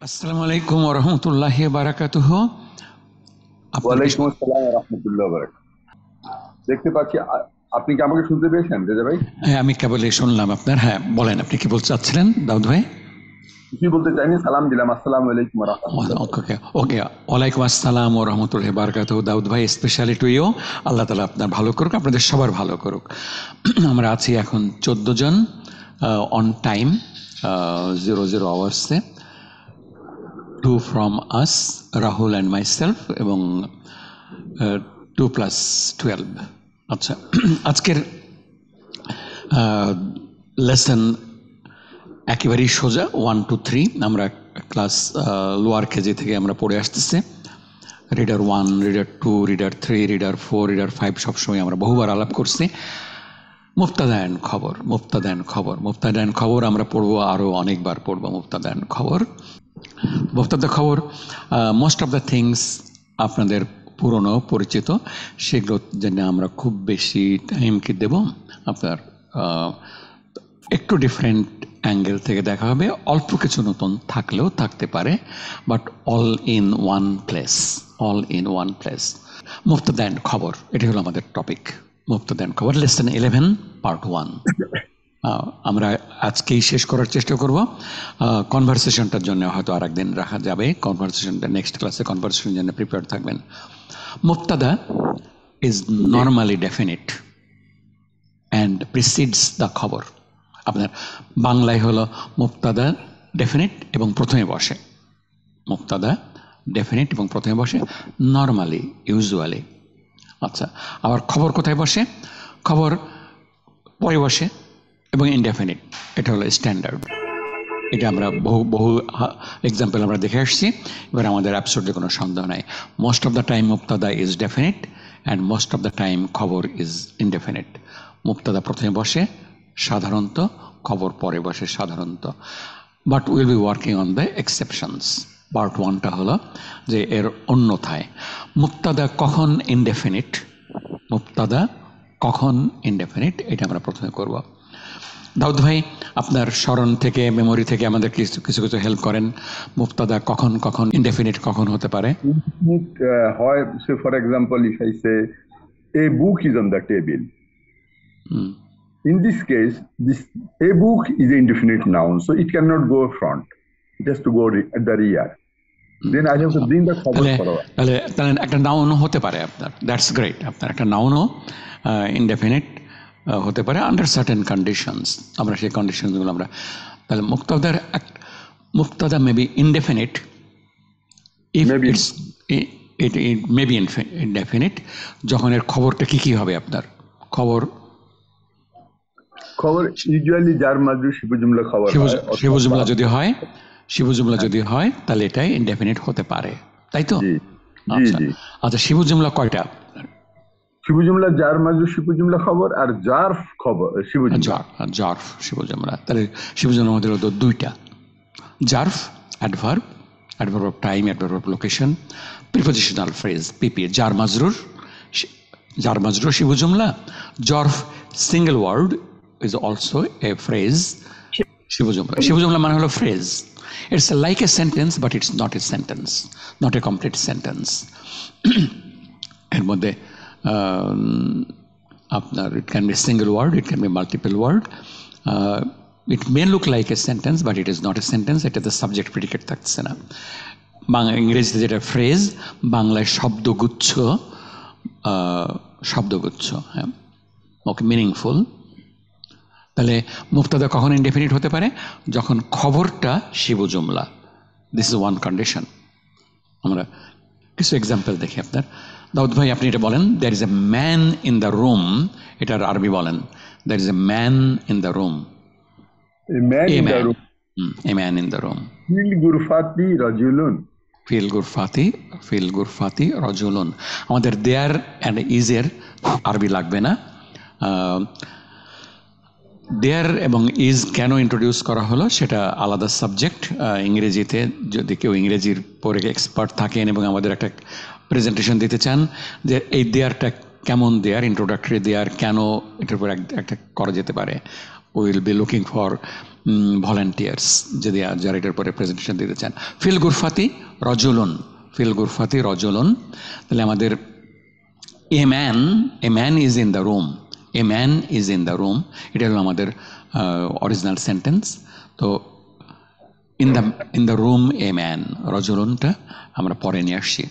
আসসালামু আলাইকুম ওয়া রাহমাতুল্লাহি ওয়া বারাকাতুহু। ওয়ালাইকুম আসসালাম ওয়া রাহমাতুল্লাহি ওয়া বারাকাতুহু। দেখতে পাচ্ছি আপনি কি আমাকে শুনতে পেয়েছেন রেজা ভাই? হ্যাঁ, আমি কেবলই শুনলাম আপনার। হ্যাঁ, বলেন আপনি কি বলতে চাচ্ছিলেন দাউদ ভাই? কি বলতে চাইনি, সালাম দিলাম, আসসালামু আলাইকুম ওয়া রাহমাতুল্লাহি। ওকে ওকে, ওয়ালাইকুম আসসালাম ওয়া রাহমাতুল্লাহি ওয়া বারাকাতুহু। দাউদ ভাই, স্পেশালি টু ইউ। আল্লাহ তাআলা আপনার ভালো করুক, আপনাদের সবার ভালো করুক। আমরা আছি এখন 14 জন অন টাইম 00 আওয়ার্সে। 2 from us, Rahul and myself, এবং 2 + 12। আচ্ছা, আজকের লেসন একেবারেই সোজা, 1 to 3 আমরা ক্লাস লোয়ার কেজি থেকে আমরা পড়ে আসতেছি। Reader 1, reader 2, reader 3, reader 4, reader 5 সবসময় আমরা বহুবার আলাপ করছি। মুবতাদা অ্যান্ড খবর, মুবতাদা অ্যান্ড খবর, মুবতাদা অ্যান্ড খবর আমরা পড়বো, আরও অনেকবার পড়বো মুবতাদা অ্যান্ড খবর। মুবতাদা খবর মোস্ট অফ দ্য থিংস আপনাদের পুরনো পরিচিত, সেগুলো জন্য আমরা খুব বেশি টাইম কি দেব আপনার একটু ডিফারেন্ট অ্যাঙ্গেল থেকে দেখা হবে। অল্প কিছু নতুন থাকলেও থাকতে পারে, but all in one place, all in one place. মুবতাদা অ্যান্ড খবর, এটি হলো আমাদের টপিক। মুবতাদা অ্যান্ড খবর, লেসন 11 পার্ট 1 আমরা আজকেই শেষ করার চেষ্টা করব। কনভারসেশনটার জন্য হয়তো আর একদিন রাখা যাবে। কনভারসেশনটা নেক্সট ক্লাসে কনভারসেশনের জন্য প্রিপেয়ার থাকবেন। মুবতাদা is normally definite and precedes the খবর। আপনার বাংলায় হলো মুবতাদা ডেফিনিট এবং প্রথমে বসে। মুবতাদা ডেফিনিট এবং প্রথমে বসে নর্মালি, ইউজুয়ালি। আচ্ছা, আবার খবর কোথায় বসে? খবর পরে বসে এবং ইনডেফিনিট। এটা হলো স্ট্যান্ডার্ড। এটা আমরা বহু এক্সাম্পল আমরা দেখে আসছি। এবার আমাদের অ্যাবসলিউটলি কোনো সন্দেহ নাই। মোস্ট অফ দ্য টাইম মুবতাদা is definite and most of the time খবর ইজ ইনডেফিনিট। মুবতাদা প্রথমে বসে সাধারণত, খবর পরে বসে সাধারণত। But will be working on the exceptions. Part 1টা হলো যে এর অন্যথায় মুবতাদা কখন ইনডেফিনিট, মুবতাদা কখন ইনডেফিনিট, এটা আমরা প্রথমে করব। দাউদ ভাই, আপনার স্মরণ থেকে, মেমোরি থেকে আমাদের কিছু কিছু হেল্প করেন। মুবতাদা কখন কখন ইনডেফিনিট কখন হতে পারে? হয়, say for example, if I say a book is on the table. In this case, this a book is an indefinite noun, so it cannot go front. It has to go at the rear. Then I have to bring the খবর forward. তাহলে একটা নাউনও হতে পারে আপনার। That's great. আপনার একটা নাউনও indefinite হতে পারে আন্ডার সার্টেন কন্ডিশনস। আমরা সেই কন্ডিশনসগুলো আমরা তাহলে মুবতাদা may be indefinite if it's it may be indefinite যখন এর খবরটা কি হবে আপনার খবর ইউজুয়ালি যার মাজরুর শিবু জুমলা খবর, শিবু জুমলা যদি হয়, শিবু জুমলা যদি হয় তাহলে এটাই ইনডেফিনিট হতে পারে, তাই তো? আচ্ছা, শিবু জুমলা কয়টা? শিবু জুমলা জার মাজরুর শিবু জুমলা খবর আর জারফ খবর শিবু জুমলা। জারফ শিবু জুমলা। তাহলে শিবু জুমলার মধ্যে হলো দুইটা, জারফ adverb, adverb of time, adverb of location, prepositional phrase PP. জার মাজরুর শিবু জুমলা। জরফ single word is also a phrase. শিবু জুমলা মানে হলো phrase. It's like a sentence, but it's not a sentence, not a complete sentence. এর মধ্যে আপনার it can be single word, it can be multiple word. It may look like a sentence, but it is not a sentence. এটা the subject predicate থাকছে না। ইংরেজিতে যেটা phrase, বাংলায় শব্দগুচ্ছ, হ্যাঁ, ওকে, মিনিংফুল। তাহলে মুবতাদা কখন ইনডেফিনিট হতে পারে? যখন খবরটা শিবু জুমলা। This is one condition. আমরা কিছু এক্সাম্পল দেখি আপনার। দাউদ ভাই, আপনি এটা বলেন, there is a man in the room. এটার আরবি বলেন, there is a man in the room. A man in the room. ফিল গুরফাতি রাজুলুন। আমাদের দেয়ার অ্যান্ড ইজের আরবি লাগবে না। দেয়ার এবং ইজ কেন ইন্ট্রোডিউস করা হলো সেটা আলাদা সাবজেক্ট। ইংরেজিতে যদি কেউ ইংরেজির পরে এক্সপার্ট থাকেন এবং আমাদের একটা প্রেজেন্টেশন দিতে চান যে এই দেয়ারটা কেমন দেয়ার, ইন্ট্রোডাক্টরি দেয়ার কেন, এটার উপর একটা করা যেতে পারে। We will be looking for volunteers যদি যারা এটার পরে প্রেজেন্টেশন দিতে চান। ফিল গুরফাতি রজুলুন, ফিল গুরফাতি রজুলুন, তাহলে আমাদের a man is in the room, a man is in the room, এটা হলো আমাদের অরিজিনাল সেন্টেন্স। তো in the room a man, রজুলুনটা আমরা পরে নিয়ে আসছি।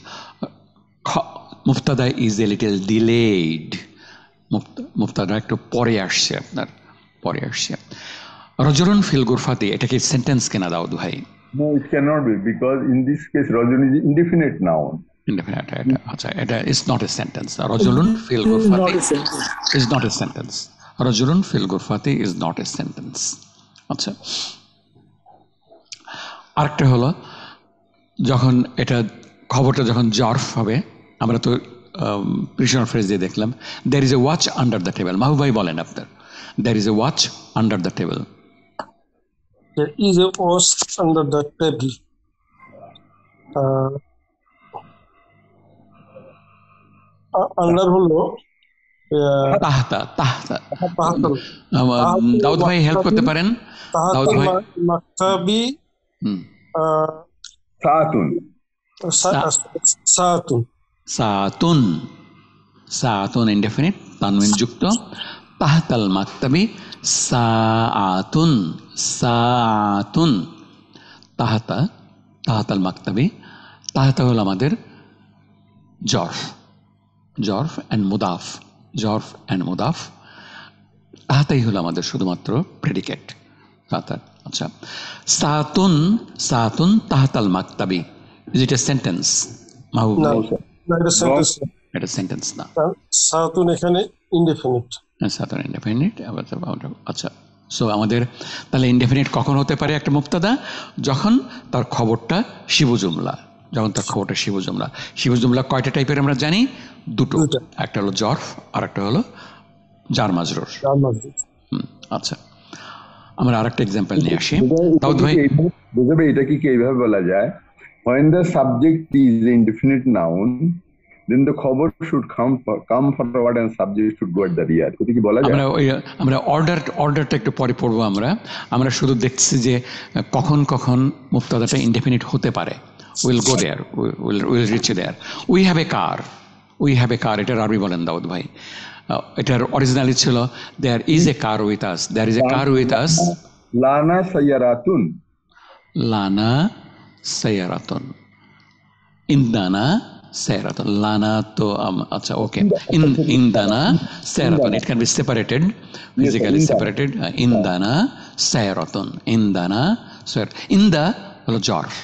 মুফতাদা ইজ এ লিটল ডিলেড, মুফতাদা একটু পরে আসছে, আপনার পরে আসছে। রজুলুন ফিল গুরফাতি, এটা কি সেন্টেন্স কেনা দাউদ ভাই? No, it cannot be, because in this case rajul is indefinite noun. Indefinite, আচ্ছা, এটা is not a sentence. রজুলুন ফিল গুরফাতি is not a sentence. রজুলুন ফিল গুরফাতি is not a sentence. আচ্ছা, আরেকটা হলো যখন এটা খবরটা যখন জর্ফ হবে, আমরা তো প্রিশনার ফ্রেজ দিয়ে দেখলাম, there is a watch under the table. মাহবুব ভাই বলেন আপনার, there is a watch under the table. There is a watch under the table. Under হলো তাহতা, তাহতা। দাউদ ভাই হেল্প করতে পারেন? দাউদ ভাই মাকতাবি Saatun. সাতুন, সাতুন, সাতুন ইনডেফিনিট তানউইন যুক্ত। তাহতাল মাকতাবি সাআতুন, সাআতুন। তাহতা, তাহতাল মাকতাবি, তাহতা হলো আমাদের জর্ফ, জর্ফ অ্যান্ড মুদাফ, জর্ফ অ্যান্ড মুদাফ। তাহতাই হলো আমাদের শুধুমাত্র প্রেডিকেট, তাহতা। আচ্ছা, সাতুন, সাতুন তাহতাল মাকতাবি, ইজ ইট এ সেন্টেন্স? মাহবুব ভাই, এটা সেন্টেন্স, এটা সেন্টেন্স না। সাতুন এখানে ইনডেফিনিট, সাতুন ইনডেফিনিট। আচ্ছা, সো আমাদের তাহলে ইনডেফিনিট কখন হতে পারে একটা মুফতাদা? যখন তার খবরটা শিবু জুমলা, যখন তার খবরটা শিবু জুমলা। শিবু জুমলা কয়টা টাইপের আমরা জানি? দুটো, একটা হলো জর্ফ আর একটা হলো জার মাজরুর। আচ্ছা, আমরা আরেকটা এক্সাম্পল নিয়ে আসি। দাউদ ভাই, এটা কি এইভাবে বলা যায়, when the subject is indefinite noun, then the খবর should come forward and subject should go at the rear. এটা কি বলা যায়? আমরা অর্ডারটা একটু পরে পড়বো। আমরা শুধু দেখছি যে কখন কখন মুফতাদাটা ইনডেফিনিট হতে পারে। Will go there, will reach there. We have a car, we have a car, এটার আরবি বলেন দাউদ ভাই। এটার অরিজিনালি ছিল there is a car with us, there is a car with us. লানা সাইয়ারাতুন, লানা সাইয়ারাতুন, ইন্দানা সাইয়ারাতুন। লানা তো আচ্ছা, ওকে, ইন্দানা সাইয়ারাতুন, it can be separated, physically separated. ইন্দানা সাইয়ারাতুন, ইন্দানা সাইয়ার। ইন্দা হলো জর্ফ,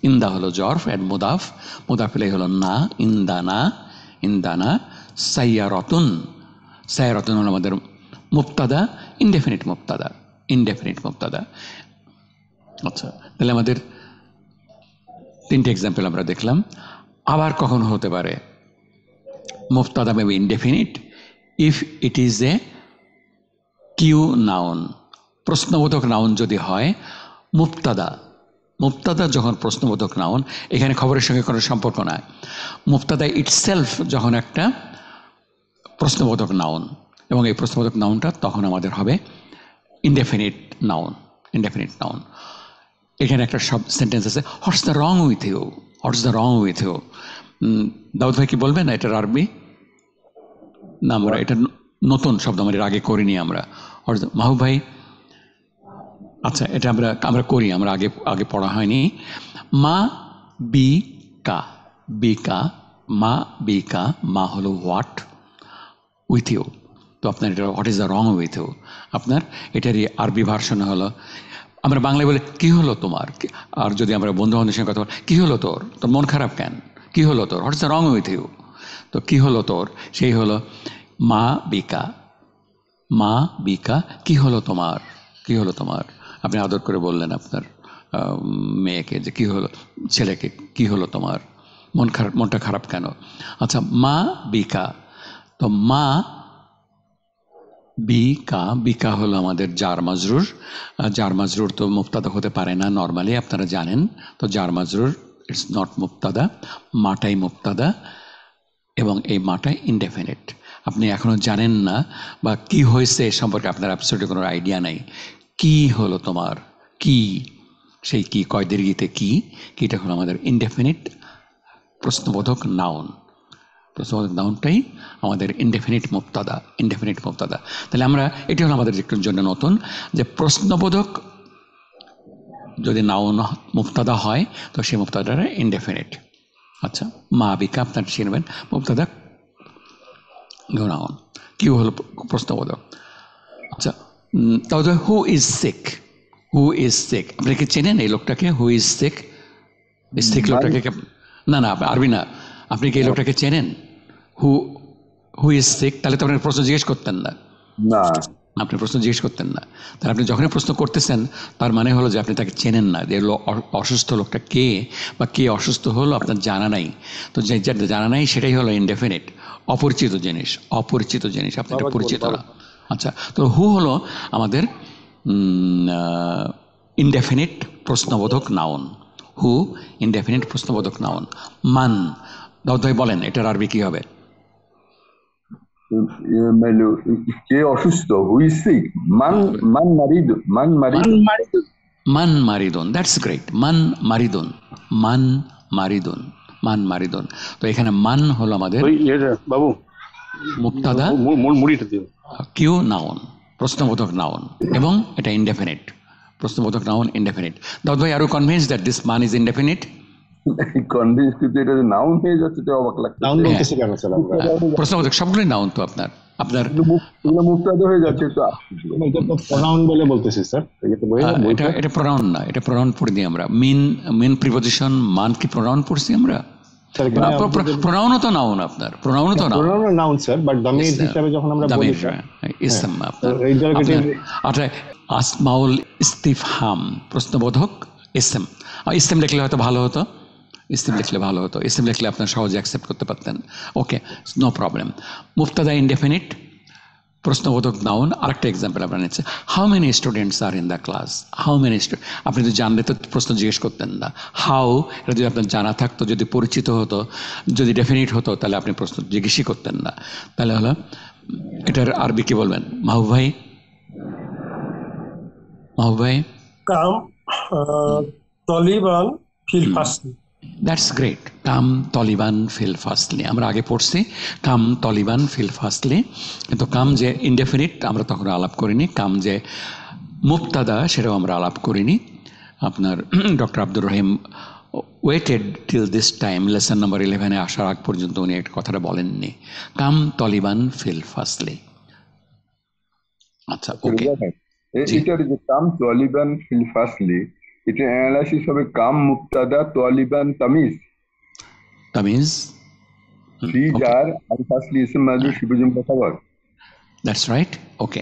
ইন্দা হলো জর্ফ এন্ড মুদাফ, মুদাফ হলো না, ইন্দানা, ইন্দানা। সাইয়ারাতুন, সাইয়ারাতুন হলো আমাদের মুফতাদা, ইনডেফিনিট মুফতাদা, ইনডেফিনিট মুফতাদা। আচ্ছা, তাহলে আমাদের তিনটে এক্সাম্পল আমরা দেখলাম। আবার কখন হতে পারে মুফতাদা may be indefinite if it is a Q noun, প্রশ্নবোধক নাউন যদি হয়। মুফতাদা, মুফতাদা যখন প্রশ্নবোধক নাউন, এখানে খবরের সঙ্গে কোনো সম্পর্ক নাই। মুফতাদা ইটসেলফ যখন একটা প্রশ্নবোধক নাউন, এবং এই প্রশ্নবোধক নাউনটা তখন আমাদের হবে ইনডেফিনিট নাউন, ইনডেফিনিট নাউন। এখানে একটা সব সেন্টেন্স আছে, what's the wrong with you, what's the wrong with you. Daud ভাই কি বলবেন এটার আরবি? না, আমরা এটা নতুন শব্দ, আমরা এর আগে করিনি আমরা। মাহবুব ভাই, আচ্ছা, এটা আমরা করি, আমরা আগে পড়া হয়নি। মা বি কা, বি কা, মা বি কা, মা হলো হোয়াট, উইথ ইউ। তো আপনার এটা what is the wrong with you, আপনার এটারই আরবি ভার্সন হলো, আমরা বাংলায় বলে কি হলো তোমার। আর যদি আমরা বন্ধু বান্ধবের সঙ্গে কথা বলি, কি হলো তোর, তোর মন খারাপ কেন, কি হলো তোর, what is the wrong with you. তো কি হলো তোর, সেই হলো মা বিকা, মা বিকা, কি হলো তোমার, কি হলো তোমার। আপনি আদর করে বললেন আপনার মেয়েকে যে কি হলো, ছেলেকে কি হলো তোমার, মনটা খারাপ কেন। আচ্ছা, মা বিকা, তো মা বিকা, বিকা হলো আমাদের জার মাজরুর। জার মাজরুর তো মুফতাদা হতে পারে না নর্মালি, আপনারা জানেন। তো জার মাজরুর ইটস নট মুফতাদা, মাটাই মুফতাদা, এবং এই মাটাই ইনডেফিনিট। আপনি এখনো জানেন না বা কি হয়েছে এ সম্পর্কে আপনার অ্যাবসলিউটলি কোনো আইডিয়া নাই। কি হলো তোমার, কি, সেই কি কয় দীর্ঘিতে কি, কিটা হলো আমাদের ইনডেফিনিট প্রশ্নবোধক নাউন। প্রশ্নবোধক নাউনটাই আমাদের ইনডেফিনিট মুবতাদা, ইনডেফিনিট মুবতাদা। তাহলে আমরা, এটি হলো আমাদের একটুর জন্য নতুন, যে প্রশ্নবোধক যদি নাউন মুবতাদা হয় তো সেই মুবতাদাটা ইনডেফিনিট। আচ্ছা, মা বিকা আপনার চিনবেন, মুবতাদা নাউন, কি হলো প্রশ্নবোধক। আচ্ছা, তাহলে who is sick, who is sick, আপনি কি চেনেন এই লোকটাকে? হু ইজ সিক, সিক লোকটাকে? না না, আরবি না, আপনি কি এই লোকটাকে চেনেন? হু হু ইজ সিক, তাহলে তো আপনি প্রশ্ন জিজ্ঞেস করতেন না। না, আপনি প্রশ্ন জিজ্ঞেস করতেন না। তাহলে আপনি যখনই প্রশ্ন করতেছেন তার মানে হলো যে আপনি তাকে চেনেন না, যে অসুস্থ লোকটা কে বা কে অসুস্থ হলো আপনার জানা নাই। তো যে জানা নাই সেটাই হলো ইনডেফিনিট, অপরিচিত জিনিস, অপরিচিত জিনিস, আপনি এটা পরিচিত না। আচ্ছা, তো হু হলো আমাদের ইনডেফিনিট প্রশ্নবোধক নাউন। হু ইনডেফিনিট প্রশ্নবোধক নাউন। মান, দাউদ ভাই বলেন এটার আরবি কি হবে? কে অসুস্থ? Who is sick? মান মান মারিদ, মান মারিদ, মান মারিদুন, দ্যাটস গ্রেট। মান মারিদুন, মান মারিদুন, মান মারিদুন। তো এখানে মান হলো আমাদের বাবু মুবতাদা, মুড়িটা দিও, কিউ নাউন, প্রশ্নবোধক নাউন, এবং এটা ইনডেফিনিট প্রশ্নবোধক নাউন, ইনডেফিনিট। দাউদ ভাই, আরো কনভিন্স দ্যাট দিস মান ইজ ইনডেফিনিট? কনভিন্স, কিন্তু এটা যে নাউন হয়ে যাচ্ছে তো অবাক লাগছে। নাউন বলতেছি কেন স্যার আমরা? প্রশ্নবোধক সবগুলোই নাউন তো আপনার মুবতাদা হয়ে যাচ্ছে তো। এটা তো প্রোনাউন বলে বলতেছি স্যার, এটা প্রোনাউন না, এটা প্রোনাউন পড়ি দিই আমরা। মিন প্রিপোজিশন, মান কি প্রোনাউন পড়ছি আমরা? প্রোনাউনও তো নাউন, আপনার প্রোনাউনও তো নাউন স্যার, বাট দামির হিসাবে যখন আমরা বলি ইসম আপনার, আচ্ছা, আসমাউল ইস্তিফহাম প্রশ্নবোধক ইসম। ইসম লিখলে হয়তো ভালো হতো, ইসম লিখলে ভালো হতো, ইসম লিখলে আপনার সহজে অ্যাকসেপ্ট করতে পারতেন। Okay, no problem. মুবতাদা ইনডেফিনিট প্রশ্নবোধক নাউন। আরেকটা এক্সাম্পল আপনার নিচ্ছে, how many students are in the class? How many student, আপনি তো জানলে তো প্রশ্ন জিজ্ঞেস করতেন না। হাউ, এটা যদি আপনার জানা থাকতো, যদি পরিচিত হতো, যদি ডেফিনিট হতো, তাহলে আপনি প্রশ্ন জিজ্ঞেসই করতেন না। তাহলে হলো এটার আরবি কি বলবেন মাহবুব ভাই? মাহবুব ভাই, কাম তলিবান ফিল ফাসলি। That's great. কাম তলিবান ফিল ফার্স্টলি, আমরা আগে পড়ছি কাম তলিবান ফিল ফার্স্টলি, কিন্তু কাম যে ইনডেফিনিট আমরা তখন আলাপ করিনি, কাম যে মুবতাদা সেটাও আমরা আলাপ করিনি। আপনার doctor Abdur Rahim waited till this time, lesson number 11-এ আসার আগ পর্যন্ত উনি একটা কথাটা বলেননি, কাম তলিবান ফিল ফার্স্টলি। আচ্ছা, ওকে। এটার যে কাম তলিবান ফিল ফাসলি, এটা অ্যানালাইসিস হবে কাম মুবতাদা, তলিবান তামিজ, তামিজ, ফি জার, আল ফাসলি ইসম মাযরুর শিবু জুমলা খাবার। That's right, okay.